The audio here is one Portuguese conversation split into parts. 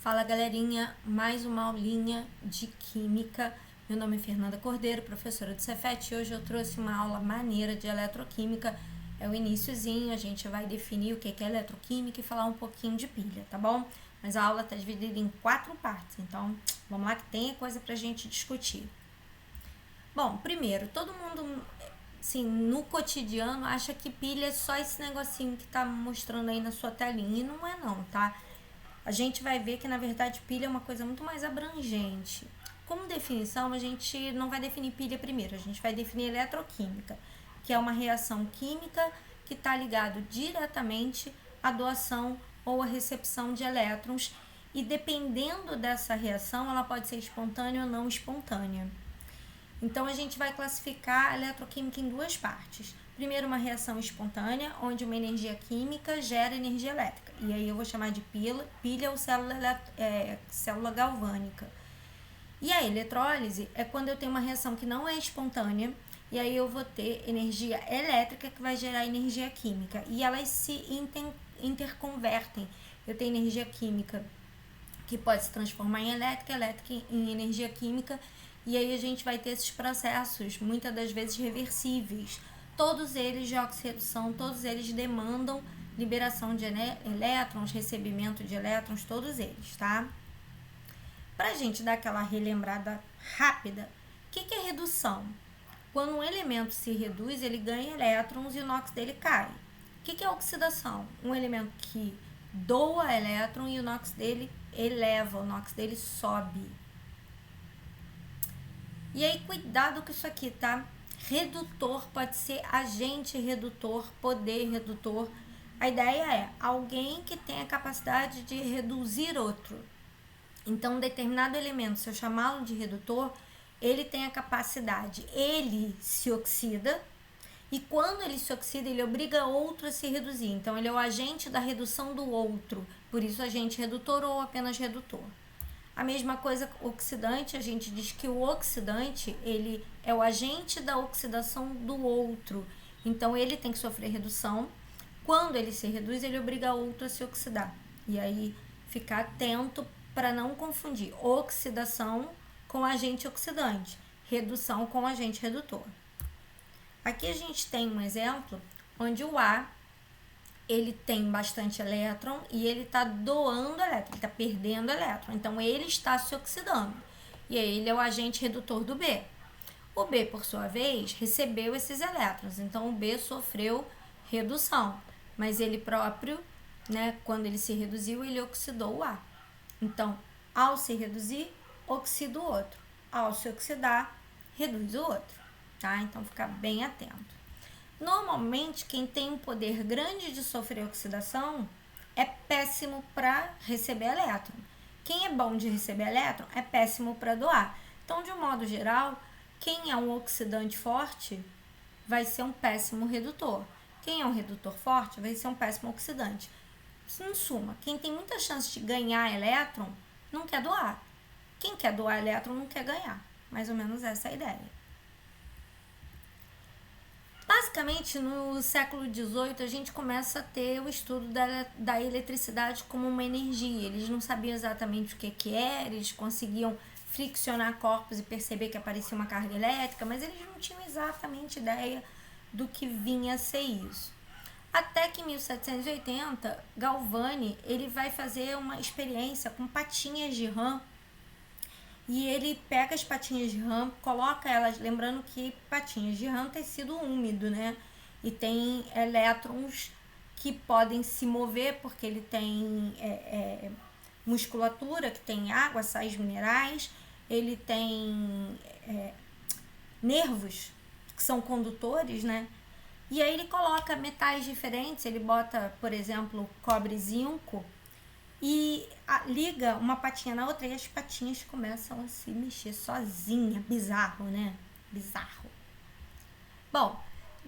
Fala galerinha, mais uma aulinha de Química. Meu nome é Fernanda Cordeiro, professora do Cefet, e hoje eu trouxe uma aula maneira de eletroquímica. É o iniciozinho, a gente vai definir o que é eletroquímica e falar um pouquinho de pilha, tá bom? Mas a aula está dividida em 4 partes, então vamos lá que tem coisa pra gente discutir. Bom, primeiro, todo mundo, assim, no cotidiano acha que pilha é só esse negocinho que tá mostrando aí na sua telinha, e não é não, tá? A gente vai ver que, na verdade, pilha é uma coisa muito mais abrangente. Como definição, a gente não vai definir pilha primeiro, a gente vai definir eletroquímica, que é uma reação química que está ligado diretamente à doação ou à recepção de elétrons, e dependendo dessa reação, ela pode ser espontânea ou não espontânea. Então, a gente vai classificar a eletroquímica em 2 partes. Primeiro, uma reação espontânea, onde uma energia química gera energia elétrica. E aí eu vou chamar de pilha ou célula galvânica. E a eletrólise é quando eu tenho uma reação que não é espontânea, e aí eu vou ter energia elétrica que vai gerar energia química. E elas se interconvertem. Eu tenho energia química que pode se transformar em elétrica em energia química, e aí a gente vai ter esses processos, muitas das vezes reversíveis. Todos eles de oxirredução, todos eles demandam liberação de elétrons, recebimento de elétrons, todos eles, tá? Pra gente dar aquela relembrada rápida, o que é redução? Quando um elemento se reduz, ele ganha elétrons e o NOx dele cai. O que é oxidação? Um elemento que doa elétron e o NOx dele eleva, o NOx dele sobe. E aí, cuidado com isso aqui, tá? Redutor pode ser agente redutor, poder redutor. A ideia é alguém que tem a capacidade de reduzir outro. Então, um determinado elemento, se eu chamá-lo de redutor, ele tem a capacidade, ele se oxida, e quando ele se oxida, ele obriga outro a se reduzir. Então, ele é o agente da redução do outro, por isso agente redutor ou apenas redutor. A mesma coisa oxidante, a gente diz que o oxidante, ele é o agente da oxidação do outro. Então, ele tem que sofrer redução. Quando ele se reduz, ele obriga o outro a se oxidar. E aí, ficar atento para não confundir oxidação com agente oxidante, redução com agente redutor. Aqui a gente tem um exemplo onde o A ele tem bastante elétron e ele está doando elétron, ele está perdendo elétron. Então, ele está se oxidando. E aí, ele é o agente redutor do B. O B, por sua vez, recebeu esses elétrons. Então, o B sofreu redução. Mas ele próprio, né, quando ele se reduziu, ele oxidou o A. Então, ao se reduzir, oxida o outro. Ao se oxidar, reduz o outro. Tá? Então, fica bem atento. Normalmente, quem tem um poder grande de sofrer oxidação é péssimo para receber elétron. Quem é bom de receber elétron é péssimo para doar. Então, de um modo geral, quem é um oxidante forte vai ser um péssimo redutor. Quem é um redutor forte vai ser um péssimo oxidante. Em suma, quem tem muita chance de ganhar elétron não quer doar. Quem quer doar elétron não quer ganhar. Mais ou menos essa é a ideia. Basicamente, no século XVIII, a gente começa a ter o estudo da eletricidade como uma energia. Eles não sabiam exatamente o que era, eles conseguiam friccionar corpos e perceber que aparecia uma carga elétrica, mas eles não tinham exatamente ideia do que vinha a ser isso. Até que em 1780, Galvani ele vai fazer uma experiência com patinhas de rã. E ele pega as patinhas de rã, coloca elas, lembrando que patinhas de rã é um tecido úmido, né? E tem elétrons que podem se mover porque ele tem musculatura, que tem água, sais minerais, ele tem nervos, que são condutores, né? E aí ele coloca metais diferentes, ele bota, por exemplo, cobre e zinco, e liga uma patinha na outra e as patinhas começam a se mexer sozinha. Bizarro, né? Bizarro. Bom,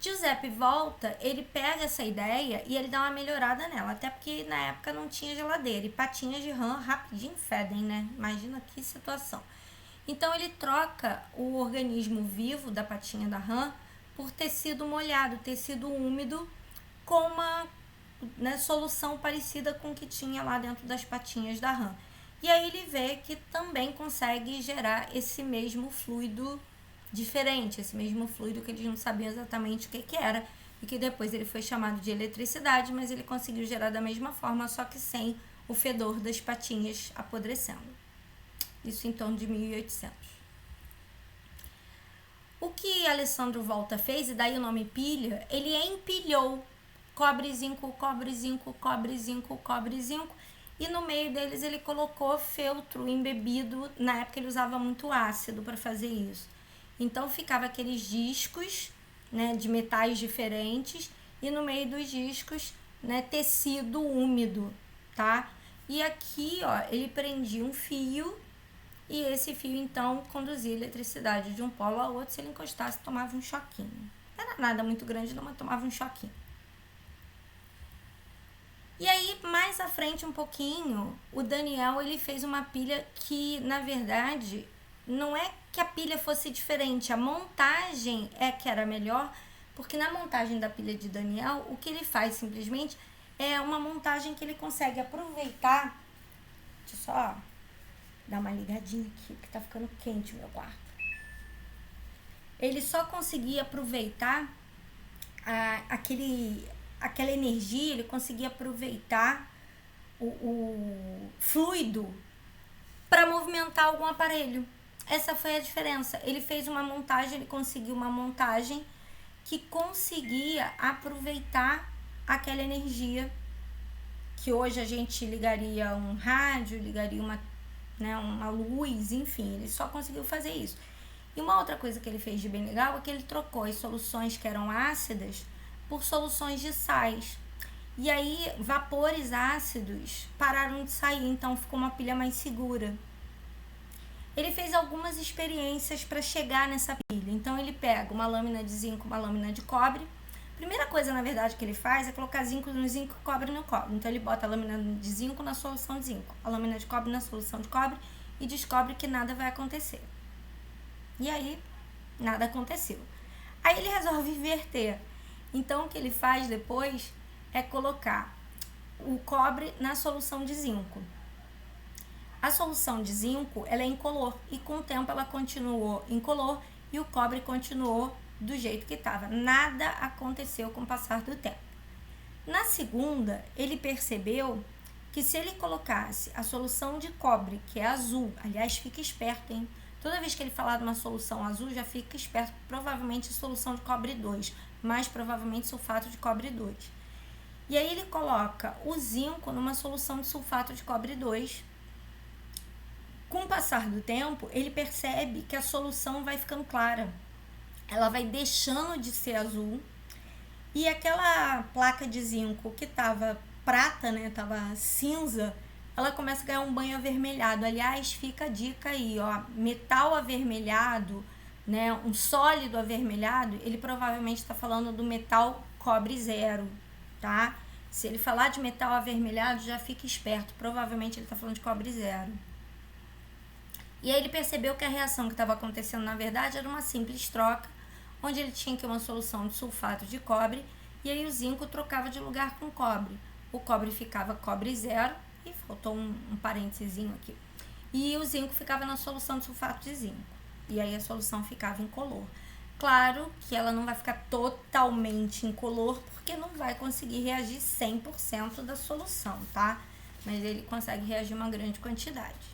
Giuseppe Volta, ele pega essa ideia e ele dá uma melhorada nela, até porque na época não tinha geladeira e patinhas de rã rapidinho fedem, né? Imagina que situação. Então ele troca o organismo vivo da patinha da rã por tecido molhado, tecido úmido, com uma solução parecida com o que tinha lá dentro das patinhas da rã. E aí ele vê que também consegue gerar esse mesmo fluido diferente, esse mesmo fluido que eles não sabiam exatamente o que era, e que depois ele foi chamado de eletricidade, mas ele conseguiu gerar da mesma forma, só que sem o fedor das patinhas apodrecendo. Isso em torno de 1800. O que Alessandro Volta fez, e daí o nome pilha, ele empilhou cobre, zinco, cobre, zinco, cobre, zinco, cobre, zinco, e no meio deles ele colocou feltro embebido. Na época ele usava muito ácido para fazer isso. Então ficava aqueles discos, né, de metais diferentes, e no meio dos discos, né, tecido úmido, tá? E aqui, ó, ele prendia um fio, e esse fio então conduzia eletricidade de um polo ao outro. Se ele encostasse, tomava um choquinho. Não era nada muito grande não, mas tomava um choquinho. E aí, mais à frente um pouquinho, o Daniel ele fez uma pilha que, na verdade, não é que a pilha fosse diferente, a montagem é que era melhor, porque na montagem da pilha de Daniel, o que ele faz simplesmente é uma montagem que ele consegue aproveitar. Deixa eu só dar uma ligadinha aqui, que tá ficando quente o meu quarto. Ele só conseguia aproveitar aquela energia, ele conseguia aproveitar o fluido para movimentar algum aparelho. Essa foi a diferença. Ele fez uma montagem, ele conseguiu uma montagem que conseguia aproveitar aquela energia que hoje a gente ligaria um rádio, ligaria uma luz, enfim, ele só conseguiu fazer isso. E uma outra coisa que ele fez de bem legal é que ele trocou as soluções que eram ácidas por soluções de sais. E aí, vapores ácidos pararam de sair, então ficou uma pilha mais segura. Ele fez algumas experiências para chegar nessa pilha. Então, ele pega uma lâmina de zinco, uma lâmina de cobre. Primeira coisa, na verdade, que ele faz é colocar zinco no zinco e cobre no cobre. Então, ele bota a lâmina de zinco na solução de zinco, a lâmina de cobre na solução de cobre e descobre que nada vai acontecer. E aí, nada aconteceu. Aí, ele resolve inverter. Então, o que ele faz depois é colocar o cobre na solução de zinco. A solução de zinco, ela é incolor, e com o tempo ela continuou incolor e o cobre continuou do jeito que estava. Nada aconteceu com o passar do tempo. Na segunda, ele percebeu que se ele colocasse a solução de cobre, que é azul, aliás, fica esperto, hein? Toda vez que ele falar de uma solução azul, já fica esperto, provavelmente solução de cobre 2, mais provavelmente sulfato de cobre 2. E aí ele coloca o zinco numa solução de sulfato de cobre 2. Com o passar do tempo, ele percebe que a solução vai ficando clara. Ela vai deixando de ser azul. E aquela placa de zinco que estava prata, né, estava cinza, ela começa a ganhar um banho avermelhado. Aliás, fica a dica aí, ó, metal avermelhado, né, um sólido avermelhado, ele provavelmente está falando do metal cobre zero, tá? Se ele falar de metal avermelhado, já fica esperto, provavelmente ele está falando de cobre zero. E aí ele percebeu que a reação que estava acontecendo, na verdade, era uma simples troca, onde ele tinha aqui uma solução de sulfato de cobre, e aí o zinco trocava de lugar com o cobre. O cobre ficava cobre zero, e faltou um parênteses aqui. E o zinco ficava na solução de sulfato de zinco. E aí a solução ficava incolor. Claro que ela não vai ficar totalmente incolor, porque não vai conseguir reagir 100% da solução, tá? Mas ele consegue reagir uma grande quantidade.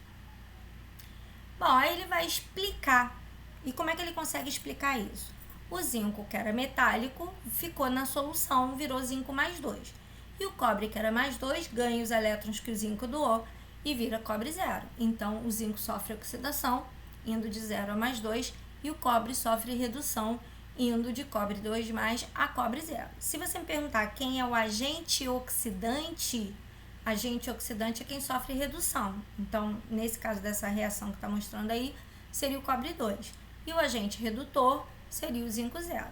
Bom, aí ele vai explicar. E como é que ele consegue explicar isso? O zinco, que era metálico, ficou na solução, virou zinco mais 2. E o cobre, que era mais 2, ganha os elétrons que o zinco doou e vira cobre zero. Então, o zinco sofre oxidação, indo de 0 a mais 2, e o cobre sofre redução, indo de cobre 2 mais a cobre zero. Se você me perguntar quem é o agente oxidante é quem sofre redução. Então, nesse caso dessa reação que está mostrando aí, seria o cobre 2. E o agente redutor seria o zinco zero.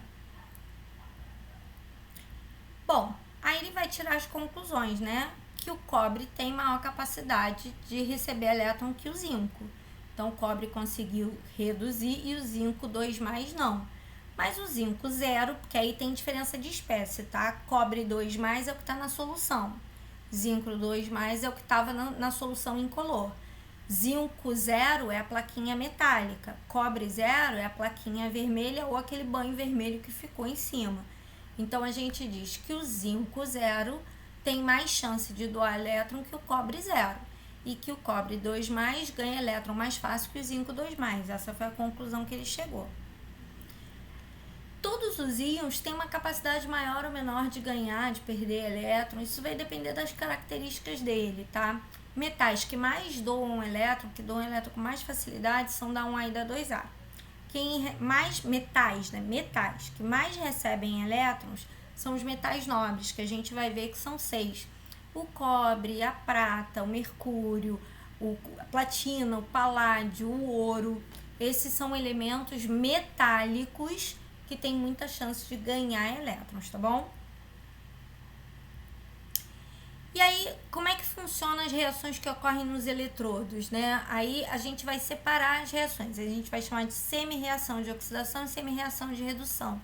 Bom, aí ele vai tirar as conclusões, né? Que o cobre tem maior capacidade de receber elétron que o zinco. Então, o cobre conseguiu reduzir e o zinco 2 mais não. Mas o zinco zero, porque aí tem diferença de espécie, tá? Cobre 2 mais é o que está na solução. Zinco 2 mais é o que estava na solução incolor. Zinco 0 é a plaquinha metálica, cobre 0 é a plaquinha vermelha ou aquele banho vermelho que ficou em cima. Então, a gente diz que o zinco 0 tem mais chance de doar elétron que o cobre 0. E que o cobre 2+, ganha elétron mais fácil que o zinco 2+. Essa foi a conclusão que ele chegou. Todos os íons têm uma capacidade maior ou menor de ganhar, de perder elétron. Isso vai depender das características dele, tá? Metais que mais doam elétron, que doam elétron com mais facilidade, são da 1A e da 2A. Metais que mais recebem elétrons são os metais nobres, que a gente vai ver que são 6. O cobre, a prata, o mercúrio, a platina, o paládio, o ouro. Esses são elementos metálicos que têm muita chance de ganhar elétrons, tá bom? E aí, como é que funcionam as reações que ocorrem nos eletrodos, né? Aí a gente vai separar as reações. A gente vai chamar de semi-reação de oxidação e semi-reação de redução.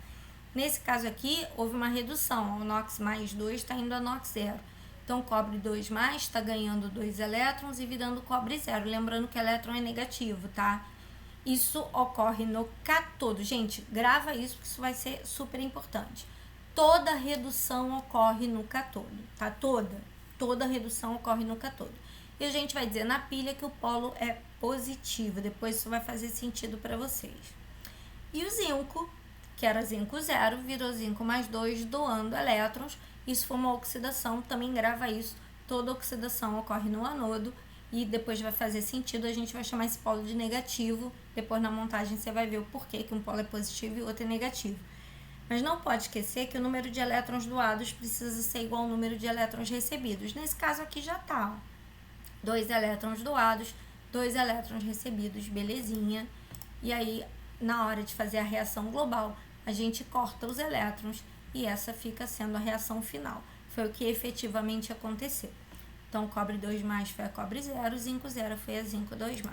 Nesse caso aqui, houve uma redução. O NOx mais 2 está indo a NOx 0. Então, cobre 2+ está ganhando 2 elétrons e virando cobre 0. Lembrando que elétron é negativo, tá? Isso ocorre no cátodo. Gente, grava isso porque isso vai ser super importante. Toda redução ocorre no cátodo, tá? Toda redução ocorre no cátodo. E a gente vai dizer na pilha que o polo é positivo. Depois isso vai fazer sentido para vocês. E o zinco, que era zinco 0, virou zinco mais 2, doando elétrons. Isso foi uma oxidação, também grava isso. Toda oxidação ocorre no anodo e depois vai fazer sentido, a gente vai chamar esse polo de negativo. Depois na montagem você vai ver o porquê que um polo é positivo e o outro é negativo. Mas não pode esquecer que o número de elétrons doados precisa ser igual ao número de elétrons recebidos. Nesse caso aqui já tá, ó. 2 elétrons doados, 2 elétrons recebidos, belezinha. E aí, na hora de fazer a reação global, a gente corta os elétrons e essa fica sendo a reação final. Foi o que efetivamente aconteceu. Então, cobre 2+ foi a cobre 0, zinco 0 foi a zinco 2+.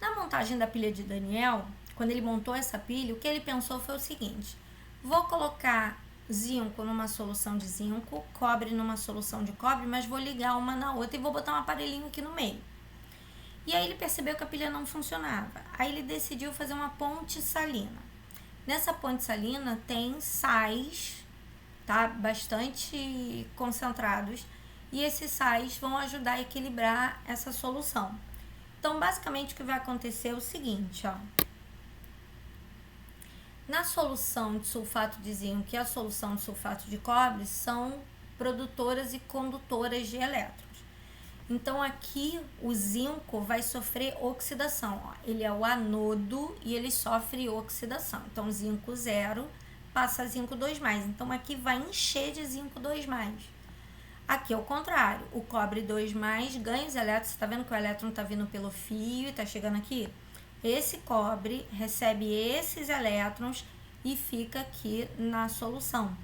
Na montagem da pilha de Daniel, quando ele montou essa pilha, o que ele pensou foi o seguinte: vou colocar zinco numa solução de zinco, cobre numa solução de cobre, mas vou ligar uma na outra e vou botar um aparelhinho aqui no meio. E aí ele percebeu que a pilha não funcionava. Aí ele decidiu fazer uma ponte salina. Nessa ponte salina tem sais, tá? Bastante concentrados. E esses sais vão ajudar a equilibrar essa solução. Então, basicamente, o que vai acontecer é o seguinte, ó. Na solução de sulfato de zinco e a solução de sulfato de cobre são produtoras e condutoras de elétrons. Então, aqui o zinco vai sofrer oxidação. Ó. Ele é o anodo e ele sofre oxidação. Então, zinco 0 passa a zinco 2+. Então, aqui vai encher de zinco 2+. Aqui é o contrário. O cobre 2+ ganha os elétrons. Você está vendo que o elétron está vindo pelo fio e está chegando aqui? Esse cobre recebe esses elétrons e fica aqui na solução.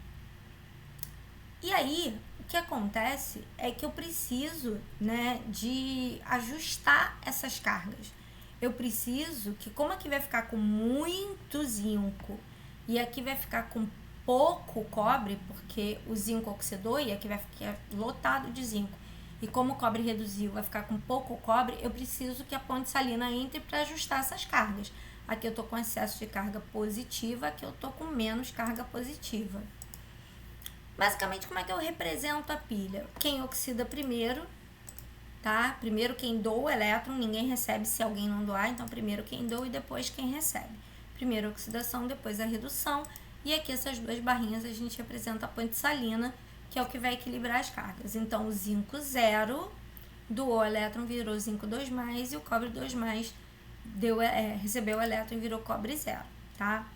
E aí, o que acontece é que eu preciso, né, de ajustar essas cargas. Eu preciso que, como aqui vai ficar com muito zinco e aqui vai ficar com pouco cobre, porque o zinco oxidou e aqui vai ficar lotado de zinco. E como o cobre reduziu, vai ficar com pouco cobre, eu preciso que a ponte salina entre para ajustar essas cargas. Aqui eu estou com excesso de carga positiva, aqui eu estou com menos carga positiva. Basicamente, como é que eu represento a pilha? Quem oxida primeiro, tá? Primeiro quem doa o elétron, ninguém recebe se alguém não doar, então primeiro quem doa e depois quem recebe. Primeiro a oxidação, depois a redução. E aqui essas duas barrinhas a gente representa a ponte salina, que é o que vai equilibrar as cargas. Então, o zinco 0 doou o elétron, virou zinco 2+, e o cobre 2+ recebeu o elétron e virou cobre 0, tá?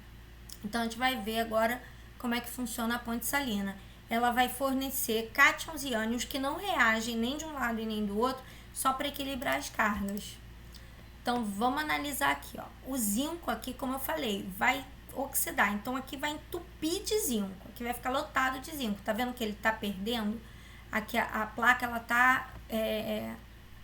Então, a gente vai ver agora como é que funciona a ponte salina. Ela vai fornecer cátions e ânions que não reagem nem de um lado e nem do outro, só para equilibrar as cargas. Então, vamos analisar aqui, ó. O zinco aqui, como eu falei, vai oxidar. Então, aqui vai entupir de zinco. Aqui vai ficar lotado de zinco. Tá vendo que ele tá perdendo? Aqui a placa, ela tá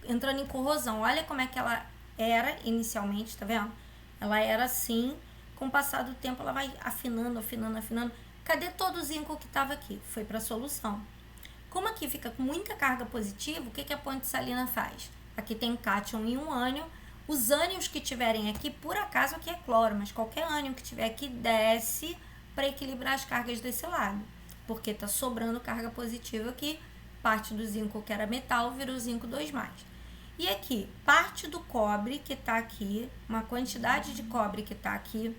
entrando em corrosão. Olha como é que ela era inicialmente, tá vendo? Ela era assim. Com o passar do tempo, ela vai afinando, afinando, afinando. Cadê todo o zinco que tava aqui? Foi para a solução. Como aqui fica com muita carga positiva, o que a ponte salina faz? aqui tem cátion e um ânion. Os ânions que tiverem aqui, por acaso aqui é cloro, mas qualquer ânion que tiver aqui desce para equilibrar as cargas desse lado, porque tá sobrando carga positiva aqui, parte do zinco que era metal virou zinco 2+. E aqui, parte do cobre que tá aqui, uma quantidade de cobre que tá aqui,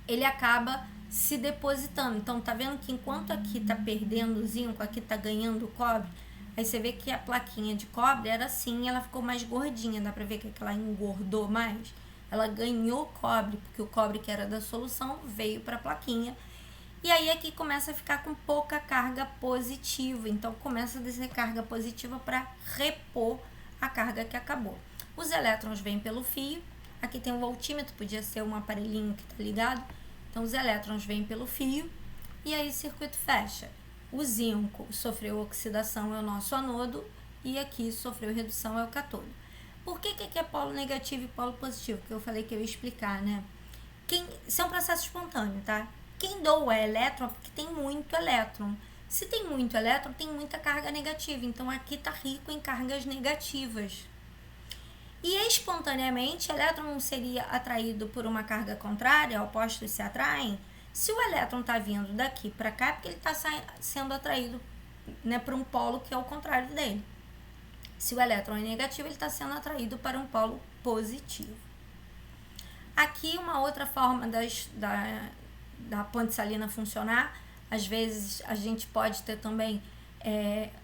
ele acaba se depositando. Então, tá vendo que enquanto aqui tá perdendo o zinco, aqui tá ganhando o cobre, aí você vê que a plaquinha de cobre era assim, ela ficou mais gordinha, dá pra ver que ela engordou mais. Ela ganhou cobre, porque o cobre que era da solução veio para a plaquinha. E aí aqui começa a ficar com pouca carga positiva. Então começa a descer carga positiva para repor a carga que acabou. Os elétrons vêm pelo fio. Aqui tem um voltímetro, podia ser um aparelhinho que tá ligado. Então os elétrons vêm pelo fio e aí o circuito fecha. O zinco sofreu oxidação, é o nosso anodo, e aqui sofreu redução, é o cátodo. Por que aqui é polo negativo e polo positivo? Porque eu falei que eu ia explicar, né? Isso é um processo espontâneo, tá? Quem doa elétron é porque tem muito elétron. Se tem muito elétron, tem muita carga negativa. Então, aqui tá rico em cargas negativas. E espontaneamente, o elétron não seria atraído por uma carga contrária, opostos se atraem. Se o elétron tá vindo daqui para cá, é porque ele tá sendo atraído, né, para um polo que é o contrário dele. Se o elétron é negativo, ele está sendo atraído para um polo positivo. Aqui uma outra forma da ponte salina funcionar, às vezes a gente pode ter também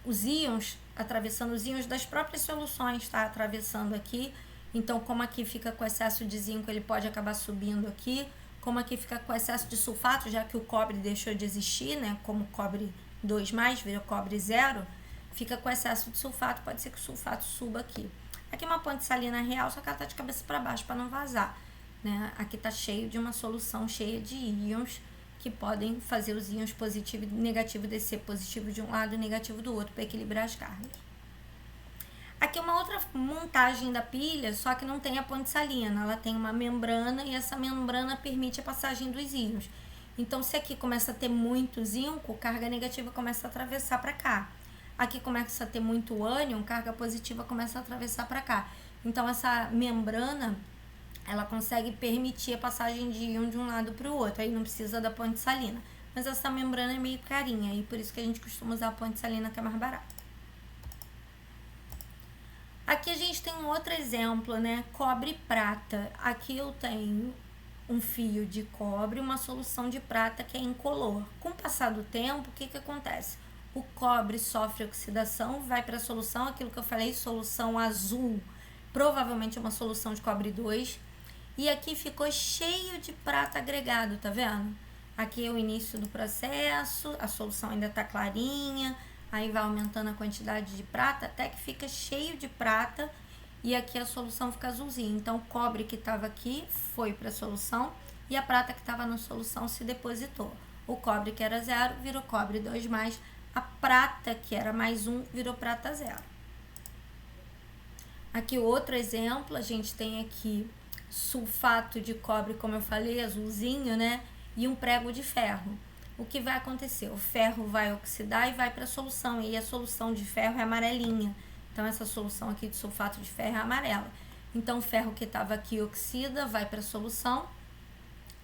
os íons, atravessando os íons das próprias soluções, tá? Atravessando aqui. Então, como aqui fica com excesso de zinco, ele pode acabar subindo aqui. Como aqui fica com excesso de sulfato, já que o cobre deixou de existir, né? Como cobre 2+, virou cobre 0. Fica com excesso de sulfato, pode ser que o sulfato suba aqui. Aqui é uma ponte salina real, só que ela tá de cabeça para baixo para não vazar, né? Aqui tá cheio de uma solução cheia de íons que podem fazer os íons positivo e negativo descer, positivo de um lado e negativo do outro, para equilibrar as cargas. Aqui é uma outra montagem da pilha, só que não tem a ponte salina, ela tem uma membrana e essa membrana permite a passagem dos íons. Então, se aqui começa a ter muito zinco, carga negativa começa a atravessar para cá. Aqui começa a ter muito ânion, carga positiva começa a atravessar para cá. Então, essa membrana, ela consegue permitir a passagem de íon de um lado para o outro. Aí não precisa da ponte salina. Mas essa membrana é meio carinha, e por isso que a gente costuma usar a ponte salina, que é mais barata. Aqui a gente tem um outro exemplo, né? Cobre e prata. Aqui eu tenho um fio de cobre e uma solução de prata que é incolor. Com o passar do tempo, o que acontece? O cobre sofre oxidação, vai para a solução, aquilo que eu falei, solução azul, provavelmente uma solução de cobre 2. E aqui ficou cheio de prata agregado, tá vendo? Aqui é o início do processo, a solução ainda tá clarinha, aí vai aumentando a quantidade de prata até que fica cheio de prata e aqui a solução fica azulzinha. Então, o cobre que estava aqui foi para a solução e a prata que estava na solução se depositou. O cobre que era 0 virou cobre 2+, a prata que era +1 virou prata 0. Aqui outro exemplo, a gente tem aqui sulfato de cobre, como eu falei, azulzinho, né? E um prego de ferro. O que vai acontecer? O ferro vai oxidar e vai para a solução, e a solução de ferro é amarelinha. Então, essa solução aqui de sulfato de ferro é amarela. Então, o ferro que estava aqui oxida, vai para a solução,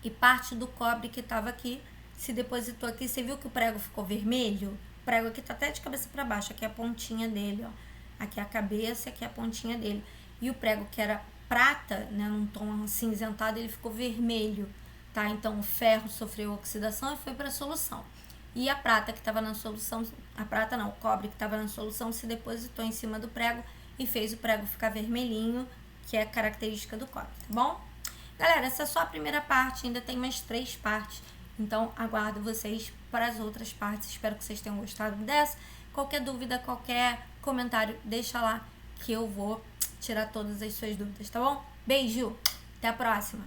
e parte do cobre que estava aqui se depositou aqui. Você viu que o prego ficou vermelho? O prego aqui está até de cabeça para baixo, aqui é a pontinha dele, ó. Aqui é a cabeça, aqui é a pontinha dele. E o prego que era prata, né, num tom acinzentado, ele ficou vermelho, tá? Então, o ferro sofreu oxidação e foi para a solução. E a prata que estava na solução, o cobre que estava na solução se depositou em cima do prego e fez o prego ficar vermelhinho, que é característica do cobre, tá bom? Galera, essa é só a primeira parte, ainda tem mais 3 partes. Então, aguardo vocês para as outras partes. Espero que vocês tenham gostado dessa. Qualquer dúvida, qualquer comentário, deixa lá que eu vou tirar todas as suas dúvidas, tá bom? Beijo, até a próxima!